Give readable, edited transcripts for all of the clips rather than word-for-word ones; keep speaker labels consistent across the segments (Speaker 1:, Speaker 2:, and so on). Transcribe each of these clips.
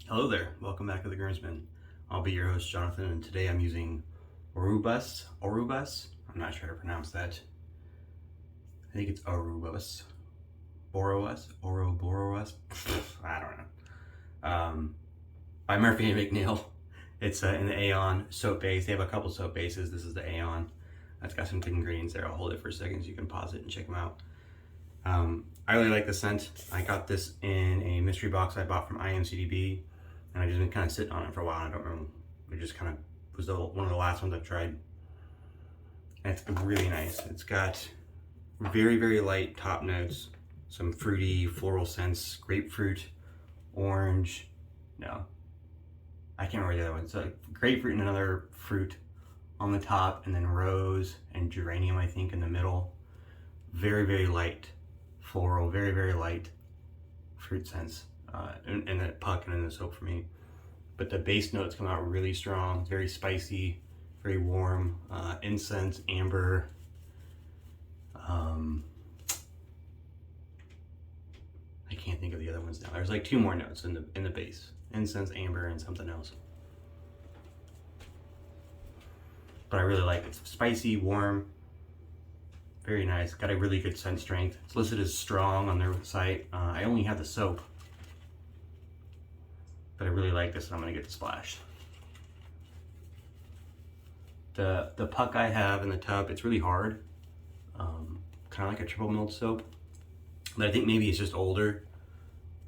Speaker 1: Hello there, welcome back to the Groomsman. I'll be your host, Jonathan, and today I'm using Ouroboros. I'm not sure how to pronounce that. I think it's Ouroboros. Ouroboros. I don't know. By Murphy and McNeil. It's in the Aeon soap base. They have a couple soap bases. This is the Aeon. It's got some good ingredients there. I'll hold it for a second so you can pause it and check them out. I really like the scent. I got this in a mystery box I bought from IMCDB, and I've just been kind of sitting on it for a while. I don't remember. It just kind of was one of the last ones I've tried. And it's really nice. It's got very, very light top notes, some fruity floral scents, grapefruit, orange. No, I can't remember the other one. So grapefruit and another fruit on the top, and then rose and geranium, I think, in the middle. Very, very light floral, very, very light fruit scents in that puck and in the soap for me. But the base notes come out really strong, very spicy, very warm, incense, amber. I can't think of the other ones now. There's like two more notes in the base: incense, amber, and something else. But I really like it. It's spicy, warm, very nice. Got a really good scent strength. It's listed as strong on their site. I only have the soap, but I really like this, and I'm gonna get the splash. The puck I have in the tub, it's really hard, kind of like a triple milled soap, but I think maybe it's just older.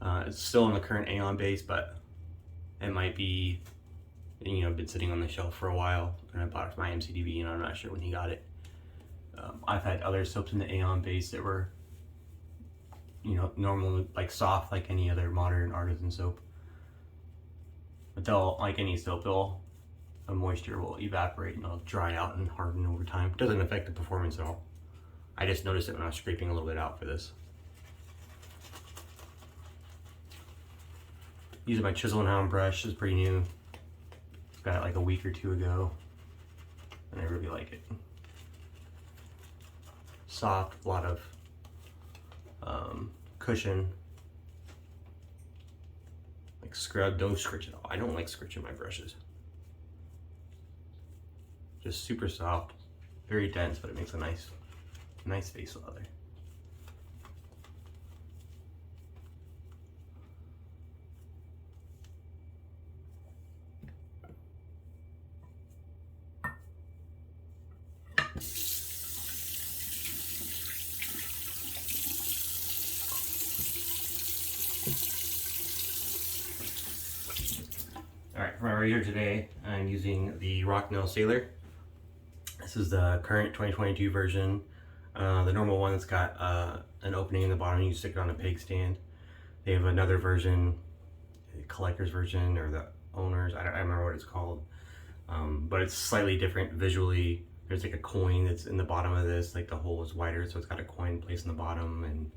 Speaker 1: It's still on the current Aeon base, but it might be, been sitting on the shelf for a while, and I bought it from IMCDB, and I'm not sure when he got it. I've had other soaps in the Aeon base that were, normal, like soft, like any other modern artisan soap. But they'll, like any soap, the moisture will evaporate and it'll dry out and harden over time. It doesn't affect the performance at all. I just noticed it when I was scraping a little bit out for this. Using my Chisel Hound Brush. Is pretty new. Got it like a week or two ago, and I really like it. Soft, a lot of cushion. Like scrub, don't scritch at all. I don't like scritching my brushes. Just super soft, very dense, but it makes a nice face lather. Alright, for my razor today, I'm using the Rockwell Sailor. This is the current 2022 version. The normal one that's got an opening in the bottom, you stick it on a peg stand. They have another version, the collector's version, or the owner's, I don't remember what it's called. But it's slightly different visually. There's like a coin that's in the bottom of this, like the hole is wider, so it's got a coin placed in the bottom. And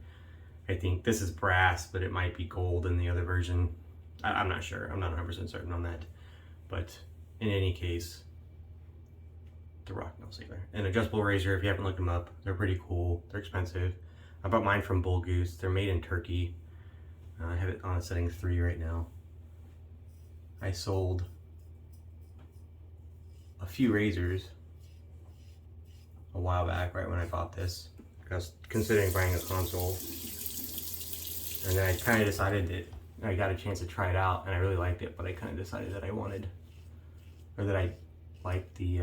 Speaker 1: I think this is brass, but it might be gold in the other version. I'm not sure, I'm not 100% certain on that. But in any case, the Rocnel Sailor. An adjustable razor, if you haven't looked them up, they're pretty cool, they're expensive. I bought mine from Bull Goose, they're made in Turkey. I have it on a setting 3 right now. I sold a few razors a while back, right when I bought this. I was considering buying a console. And then I kind of decided that I got a chance to try it out, and I really liked it, but I kind of decided that I wanted, or that I liked the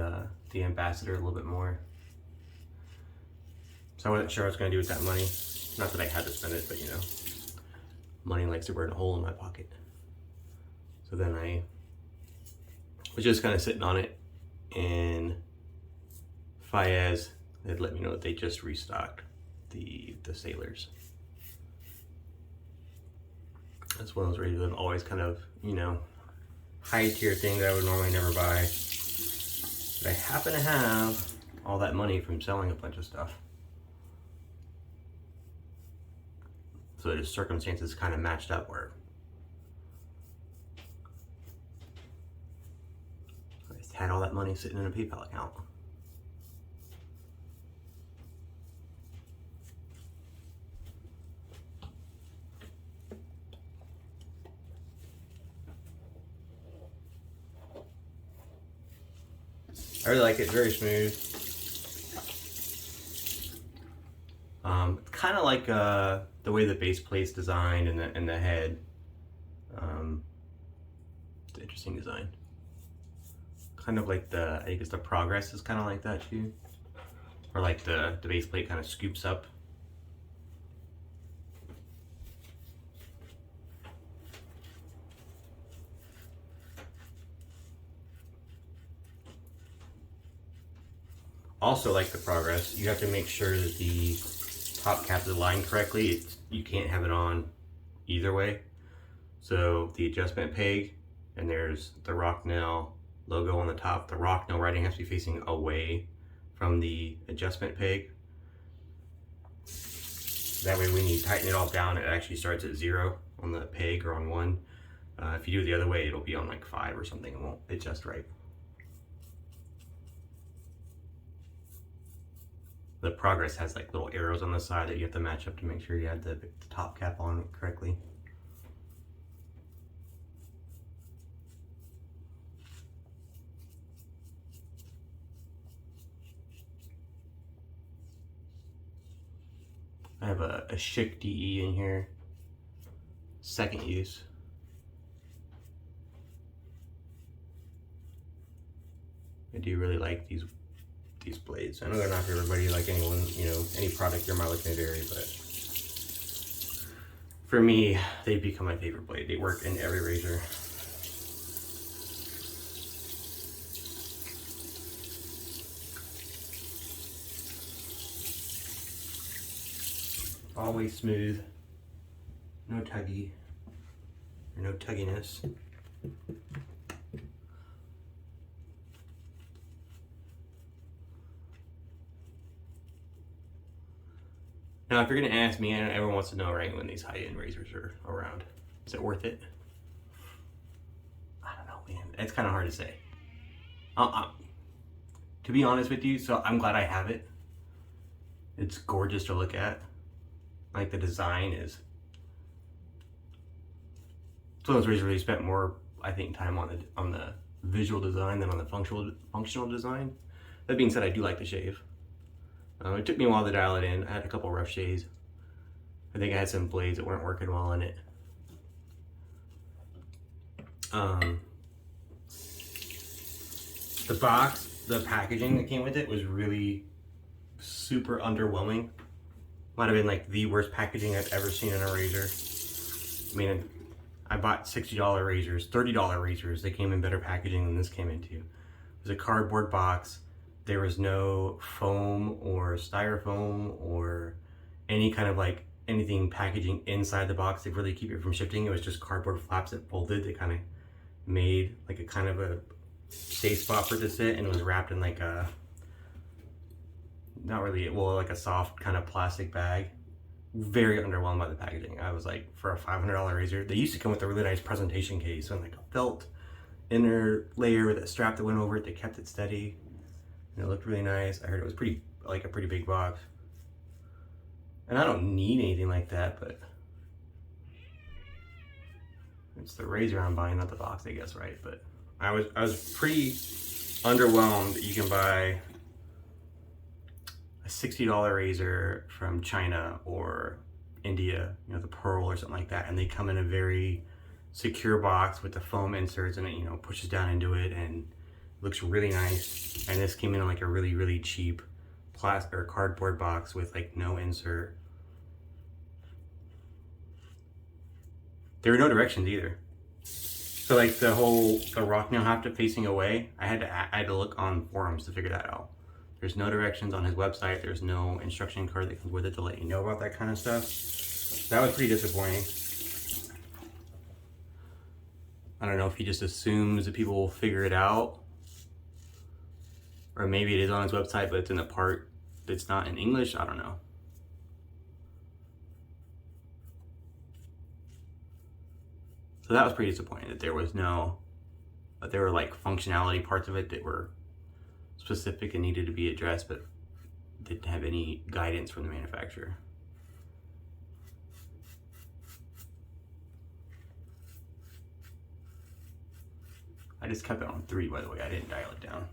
Speaker 1: Ambassador a little bit more. So I wasn't sure what I was going to do with that money. Not that I had to spend it, but money likes to burn a hole in my pocket. So then I was just kind of sitting on it, and Fayez had let me know that they just restocked the Sailors. That's one of those razors that I'm always kind of, high tier thing that I would normally never buy. But I happen to have all that money from selling a bunch of stuff. So the circumstances kind of matched up where I just had all that money sitting in a PayPal account. really like it. It's very smooth. It's kind of like the way the base plate's designed and the head. It's an interesting design. Kind of like I guess the Progress is kind of like that too. Or like the base plate kind of scoops up. Also, like the Progress, you have to make sure that the top cap is aligned correctly. You can't have it on either way. So the adjustment peg, and there's the Rocnel logo on the top. The Rocnel writing has to be facing away from the adjustment peg. That way when you tighten it all down, it actually starts at 0 on the peg or on 1. If you do it the other way, it'll be on like 5 or something. It won't adjust right. The Progress has like little arrows on the side that you have to match up to make sure you have the top cap on correctly. I have a Schick DE in here, second use. I do really like these blades. I know they're not for everybody, like anyone, you know, any product your mileage may vary, but for me, they've become my favorite blade. They work in every razor. Always smooth, no tuggy, or no tugginess. Now, if you're gonna ask me, and everyone wants to know, right, when these high-end razors are around, is it worth it? I don't know, man. It's kind of hard to say. To be honest with you, so I'm glad I have it. It's gorgeous to look at. Like the design is. It's one of those razors where you spent more, I think, time on the visual design than on the functional design. That being said, I do like the shave. It took me a while to dial it in. I had a couple rough shaves. I think I had some blades that weren't working well on it. The box, the packaging that came with it was really super underwhelming. Might have been like the worst packaging I've ever seen in a razor. I mean, I bought $60 razors, $30 razors. They came in better packaging than this came into. It was a cardboard box. There was no foam or styrofoam or any kind of like anything packaging inside the box to really keep it from shifting. It was just cardboard flaps that folded. They kind of made like a kind of a safe spot for it to sit, and it was wrapped in like a, not really, well, like a soft kind of plastic bag. Very underwhelmed by the packaging. I was like, for a $500 razor, they used to come with a really nice presentation case and like a felt inner layer with a strap that went over it that kept it steady. And it looked really nice. I heard it was pretty, like a pretty big box. And I don't need anything like that, but it's the razor I'm buying, not the box, I guess, right? But I was pretty underwhelmed that you can buy a $60 razor from China or India, you know, the Pearl or something like that, and they come in a very secure box with the foam inserts, and it, you know, pushes down into it and looks really nice. And this came in like a really, really cheap plastic or cardboard box with like no insert. There were no directions either. So like the Rocnel half facing away, I had to look on forums to figure that out. There's no directions on his website. There's no instruction card that comes with it to let you know about that kind of stuff. That was pretty disappointing. I don't know if he just assumes that people will figure it out, or maybe it is on his website, but it's in a part that's not in English. I don't know. So that was pretty disappointing that there was no, but there were like functionality parts of it that were specific and needed to be addressed, but didn't have any guidance from the manufacturer. I just kept it on 3, by the way. I didn't dial it down.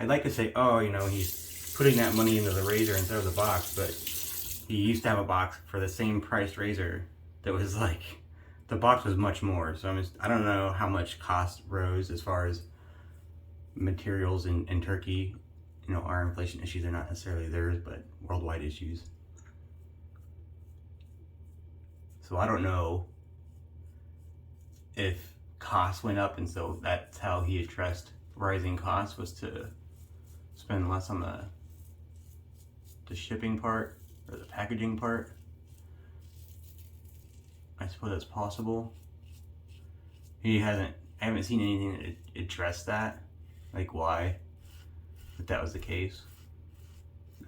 Speaker 1: I'd like to say, oh, you know, he's putting that money into the razor instead of the box, but he used to have a box for the same price razor that was like, the box was much more. So I don't know how much cost rose as far as materials in Turkey. You know, our inflation issues are not necessarily theirs, but worldwide issues. So I don't know if costs went up, and so that's how he addressed rising costs, was to spend less on the shipping part or the packaging part. I suppose that's possible. I haven't seen anything that addressed that, like why that was the case.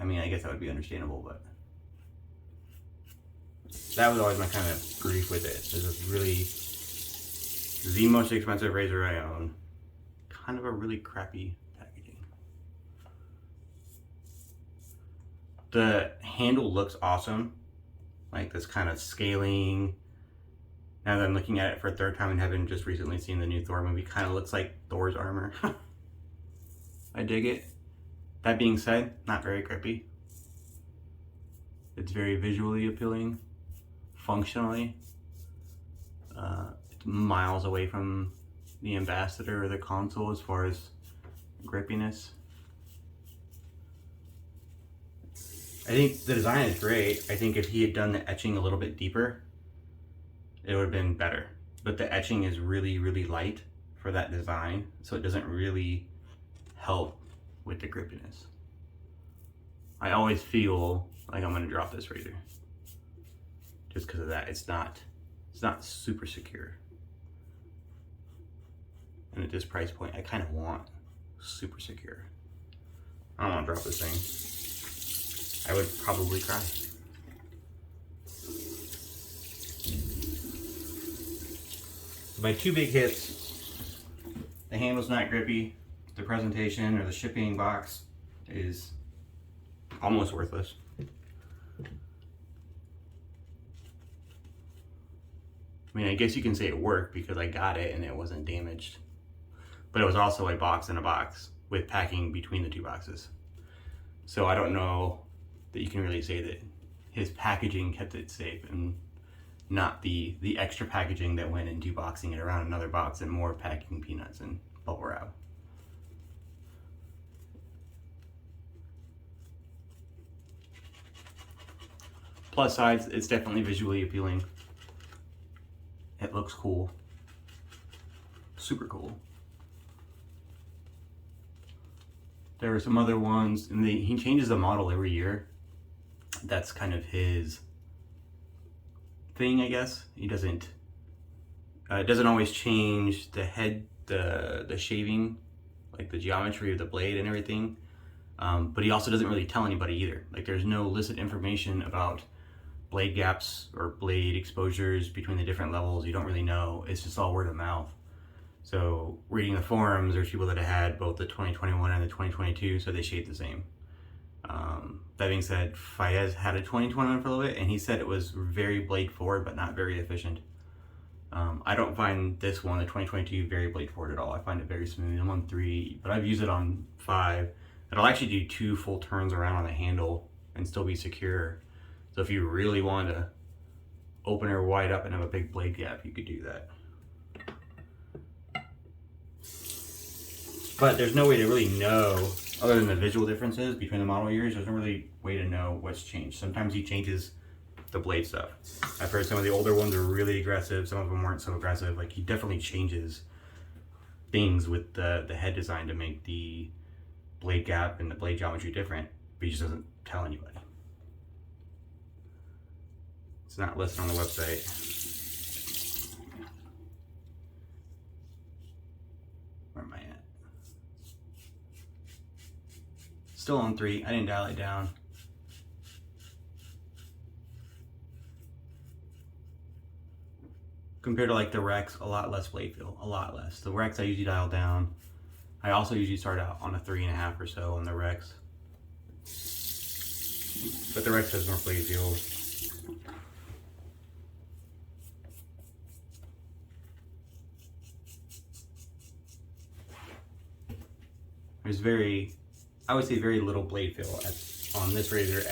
Speaker 1: I mean, I guess that would be understandable, but that was always my kind of grief with it. This is really the most expensive razor I own. Kind of a really crappy packaging. The handle looks awesome. Like this kind of scaling. Now that I'm looking at it for a third time and having just recently seen the new Thor movie, kind of looks like Thor's armor. I dig it. That being said, not very grippy. It's very visually appealing, functionally. It's miles away from the Ambassador or the console as far as grippiness. I think the design is great. I think if he had done the etching a little bit deeper, it would have been better. But the etching is really, really light for that design, so it doesn't really help with the grippiness. I always feel like I'm gonna drop this razor just because of that. It's not super secure. And at this price point, I kind of want super secure. I don't want to drop this thing. I would probably cry. My two big hits: the handle's not grippy, the presentation or the shipping box is almost worthless. I mean, I guess you can say it worked because I got it and it wasn't damaged. But it was also a box in a box with packing between the two boxes. So I don't know that you can really say that his packaging kept it safe and not the extra packaging that went into boxing it around another box and more packing peanuts and bubble wrap. Plus sides, it's definitely visually appealing. It looks cool. Super cool. There are some other ones, and he changes the model every year. That's kind of his thing, I guess. He doesn't, it doesn't always change the head, the shaving, like the geometry of the blade and everything. But he also doesn't really tell anybody either. Like there's no listed information about blade gaps or blade exposures between the different levels. You don't really know. It's just all word of mouth. So reading the forums, there's people that have had both the 2021 and the 2022, so they shade the same. That being said, Fayez had a 2021 for a little bit, and he said it was very blade forward, but not very efficient. I don't find this one, the 2022, very blade forward at all. I find it very smooth. I'm on 3, but I've used it on 5. It'll actually do 2 full turns around on the handle and still be secure. So if you really want to open her wide up and have a big blade gap, you could do that. But there's no way to really know, other than the visual differences between the model years, there's no really way to know what's changed. Sometimes he changes the blade stuff. I've heard some of the older ones are really aggressive, some of them weren't so aggressive. Like he definitely changes things with the head design to make the blade gap and the blade geometry different, but he just doesn't tell anybody. It's not listed on the website. Where am I at? Still on 3. I didn't dial it down. Compared to like the Rex, a lot less blade feel, a lot less. The Rex I usually dial down. I also usually start out on a 3.5 or so on the Rex. But the Rex has more blade feel. There's very I would say very little blade feel on this razor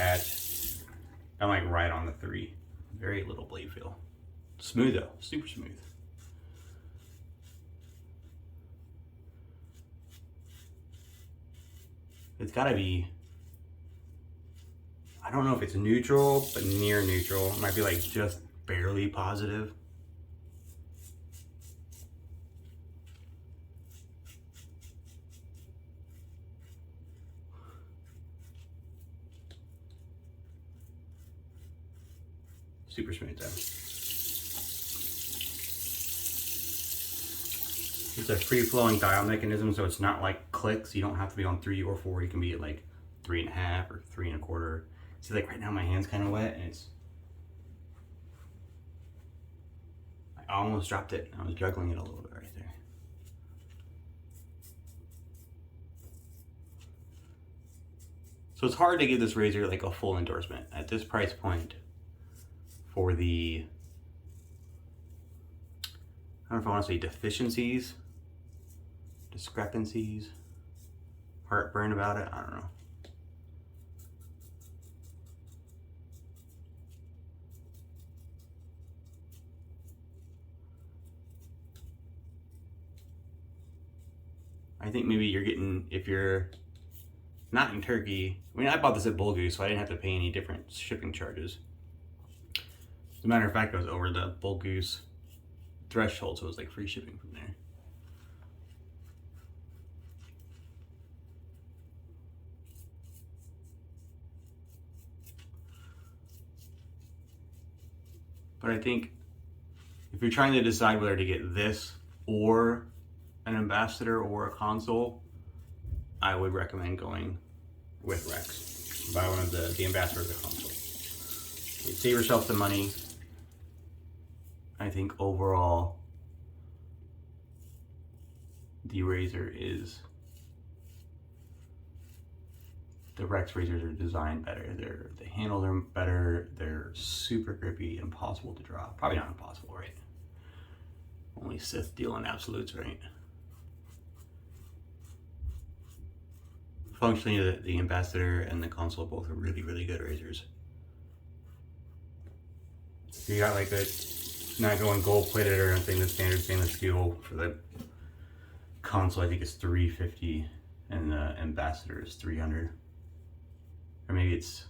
Speaker 1: I'm like right on the 3. Very little blade feel. Smooth though, super smooth. It's gotta be, I don't know if it's neutral, but near neutral. It might be like just barely positive. Super smooth though. It's a free-flowing dial mechanism, so it's not like clicks. You don't have to be on 3 or 4. You can be at like 3.5 or 3 1/4. See, like right now my hand's kind of wet, and it's. I almost dropped it. I was juggling it a little bit right there. So it's hard to give this razor like a full endorsement at this price point for the, I don't know if I want to say deficiencies, discrepancies, heartburn about it, I don't know. I think maybe you're getting, if you're not in Turkey, I mean, I bought this at Bull Goose, so I didn't have to pay any different shipping charges. As a matter of fact, I was over the Bull Goose threshold, so it was like free shipping from there. But I think if you're trying to decide whether to get this or an Ambassador or a console, I would recommend going with Rex. Buy one of the Ambassador or the console. You save yourself the money. I think overall, the razor is, the Rex razors are designed better. The handles are better. They're super grippy, impossible to draw. Probably not impossible, right? Only Sith deal in absolutes, right? Functionally, the Ambassador and the console both are really, really good razors. You got like a, not going gold plated or anything, the standard stainless steel for the console I think is $350 and the Ambassador is $300. Or maybe it's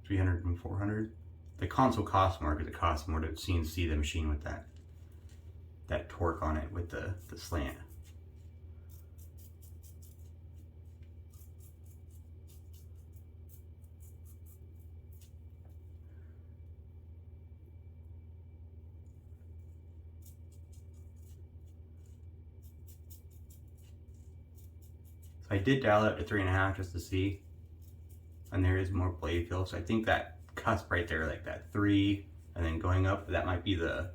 Speaker 1: $300 and $400. The console costs more because it costs more to CNC the machine with that torque on it with the slant. I did dial it to 3.5 just to see, and there is more blade feel. So I think that cusp right there, like that 3, and then going up, that might be the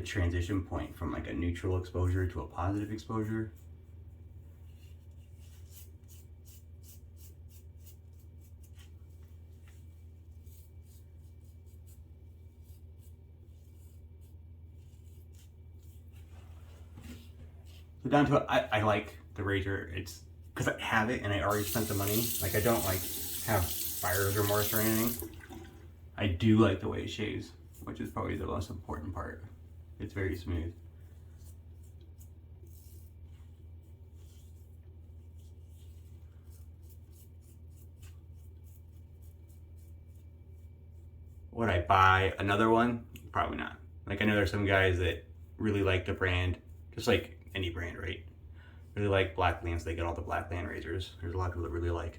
Speaker 1: transition point from like a neutral exposure to a positive exposure. So down to it, I like the razor. It's because I have it and I already spent the money. Like I don't like have buyer's remorse or anything. I do like the way it shaves, which is probably the most important part. It's very smooth. Would I buy another one? Probably not. Like I know there's some guys that really like the brand, just like any brand, right? Really like Blackland, so they get all the Blackland razors. There's a lot of people that really like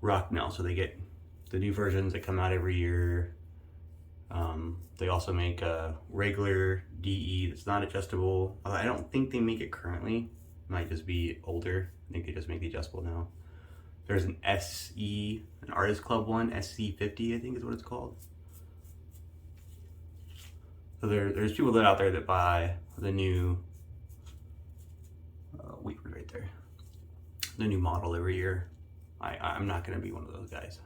Speaker 1: Rocnel, so they get the new versions that come out every year. They also make a regular DE that's not adjustable. I don't think they make it currently. It might just be older. I think they just make the adjustable now. There's an SE, an Artist Club one, SC50 I think is what it's called. So there's people that out there that buy the new, Weaver right there, the new model every year. I'm not gonna be one of those guys.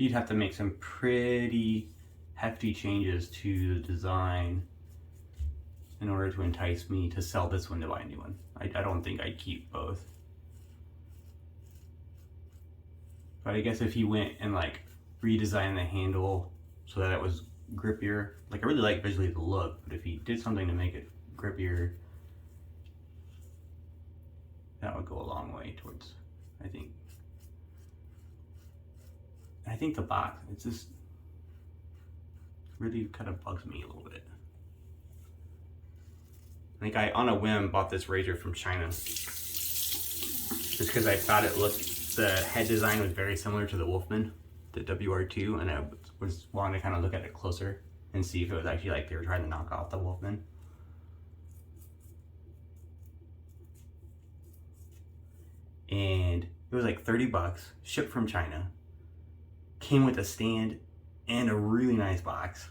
Speaker 1: You'd have to make some pretty hefty changes to the design in order to entice me to sell this one to buy a new one. I don't think I'd keep both. But I guess if you went and like redesigned the handle so that it was grippier, like I really like visually the look, but if you did something to make it grippier, that would go a long way towards, I think. I think the box, it's just really kind of bugs me a little bit. I think I, on a whim, bought this razor from China just because I thought it looked, the head design was very similar to the Wolfman, the WR2, and I was wanting to kind of look at it closer and see if it was actually like they were trying to knock off the Wolfman. And it was like 30 bucks, shipped from China. Came with a stand and a really nice box.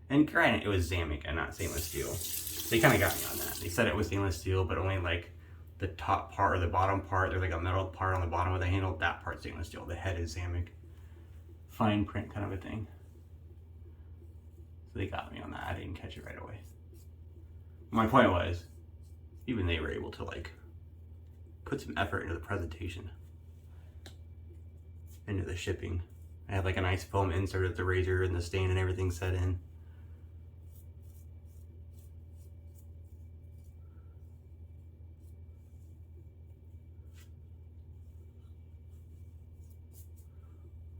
Speaker 1: And granted, it was Zamic and not stainless steel. They kind of got me on that. They said it was stainless steel, but only like the top part or the bottom part. There's like a metal part on the bottom of the handle. That part's stainless steel. The head is Zamic. Fine print kind of a thing. So they got me on that. I didn't catch it right away. My point was, even they were able to like put some effort into the presentation, into the shipping. I had like a nice foam insert at the razor and the stain and everything set in.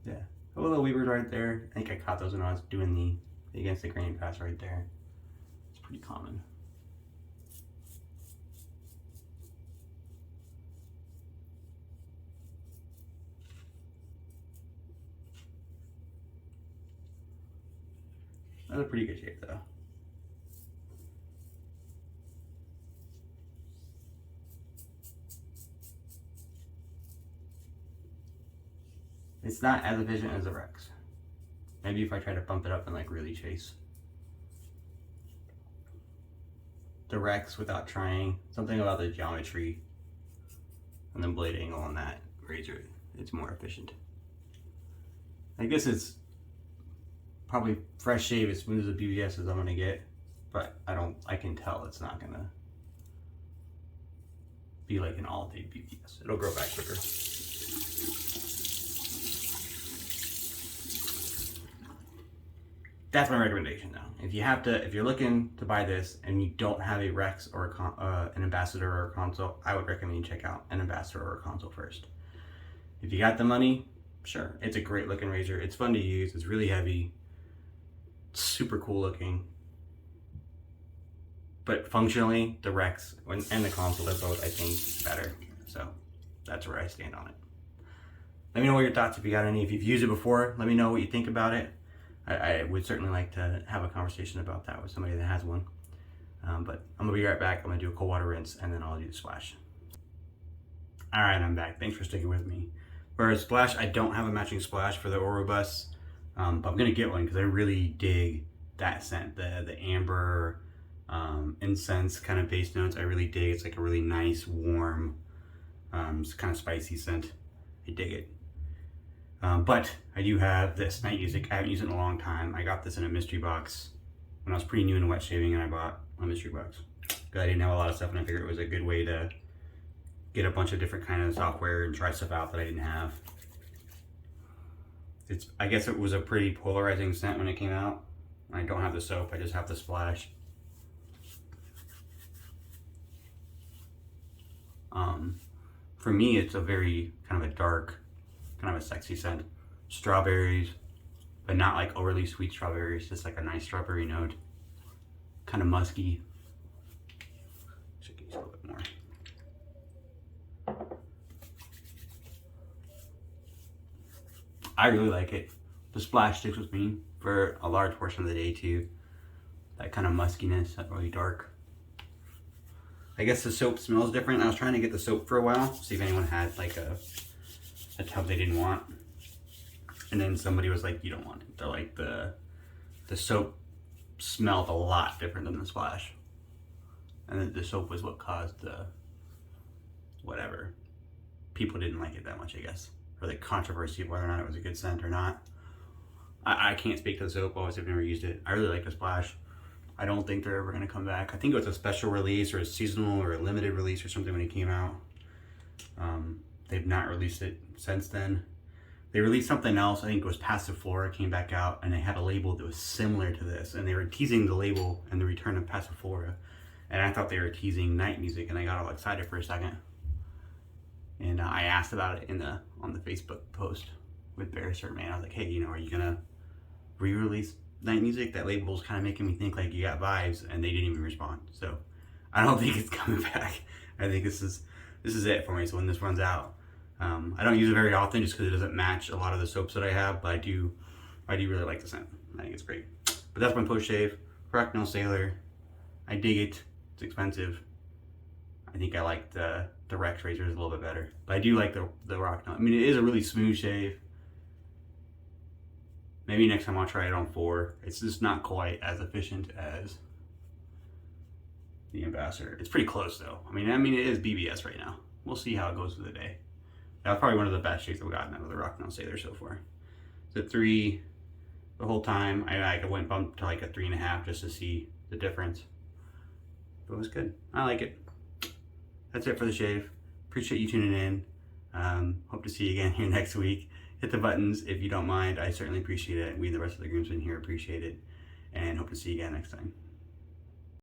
Speaker 1: Yeah, a little weavers right there. I think I caught those when I was doing the against the grain pass right there. It's pretty common. That's a pretty good shape though. It's not as efficient as the Rex. Maybe if I try to bump it up and like really chase. The Rex without trying, something about the geometry and the blade angle on that razor, it's more efficient. I guess it's probably fresh shave as smooth as a BBS as I'm gonna get, but I can tell it's not gonna be like an all day BBS. It'll grow back quicker. That's my recommendation though. If you're looking to buy this and you don't have a Rex or an Ambassador or a console, I would recommend you check out an Ambassador or a console first. If you got the money, sure, it's a great looking razor. It's fun to use. It's really heavy. It's super cool looking. But functionally, the Rex and the console are both, I think, better. So that's where I stand on it. Let me know what your thoughts, if you got any. If you've used it before, let me know what you think about it. I would certainly like to have a conversation about that with somebody that has one. But I'm gonna be right back. I'm gonna do a cold water rinse and then I'll do the splash. All right, I'm back. Thanks for sticking with me. For a splash, I don't have a matching splash for the Ouroboros, but I'm gonna get one because I really dig that scent, the amber incense kind of base notes. I really dig. It's like a really nice, warm, kind of spicy scent. I dig it. But I do have this night music. I haven't used it in a long time. I got this in a mystery box when I was pretty new into wet shaving, and I bought a mystery box because I didn't have a lot of stuff, and I figured it was a good way to get a bunch of different kind of software and try stuff out that I didn't have. I guess it was a pretty polarizing scent when it came out. I don't have the soap, I just have the splash. For me, it's a very kind of a dark, kind of a sexy scent. Strawberries, but not like overly sweet strawberries, just like a nice strawberry note. Kind of musky. Should use a little bit more. I really like it. The splash sticks with me for a large portion of the day too. That kind of muskiness, that really dark. I guess the soap smells different. I was trying to get the soap for a while, see if anyone had like a tub they didn't want. And then somebody was like, you don't want it. They're like, the soap smelled a lot different than the splash. And then the soap was what caused the whatever. People didn't like it that much, I guess. or the controversy of whether or not it was a good scent or not. I can't speak to the soap, obviously I've never used it. I really like the splash. I don't think they're ever gonna come back. I think it was a special release or a seasonal or a limited release or something when it came out. They've not released it since then. They released something else, I think it was Passiflora, came back out, and they had a label that was similar to this, and they were teasing the label and the return of Passiflora. And I thought they were teasing Night Music, and I got all excited for a second. And I asked about it on the Facebook post with Barrister, man. I was like, hey, you know, are you gonna re-release Night Music? That label was kind of making me think like you got vibes, and they didn't even respond. So I don't think it's coming back. I think this is it for me. So when this runs out, I don't use it very often just because it doesn't match a lot of the soaps that I have, but I do really like the scent. I think it's great. But that's my post shave, McNeils Sailor. I dig it. It's expensive. I think I like the Rex razors a little bit better, but I do like the Rocnel. I mean, it is a really smooth shave. Maybe next time I'll try it on 4. It's just not quite as efficient as the Ambassador. It's pretty close though. I mean, it is BBS right now. We'll see how it goes for the day. That's probably one of the best shaves I've gotten out of the Rockwell Sailor so far. It's at 3 the whole time. I went bumped to like a 3.5 just to see the difference. But it was good. I like it. That's it for the shave. Appreciate you tuning in. Hope to see you again here next week. Hit the buttons if you don't mind. I certainly appreciate it. We, the rest of the groomsmen here, appreciate it. And hope to see you again next time.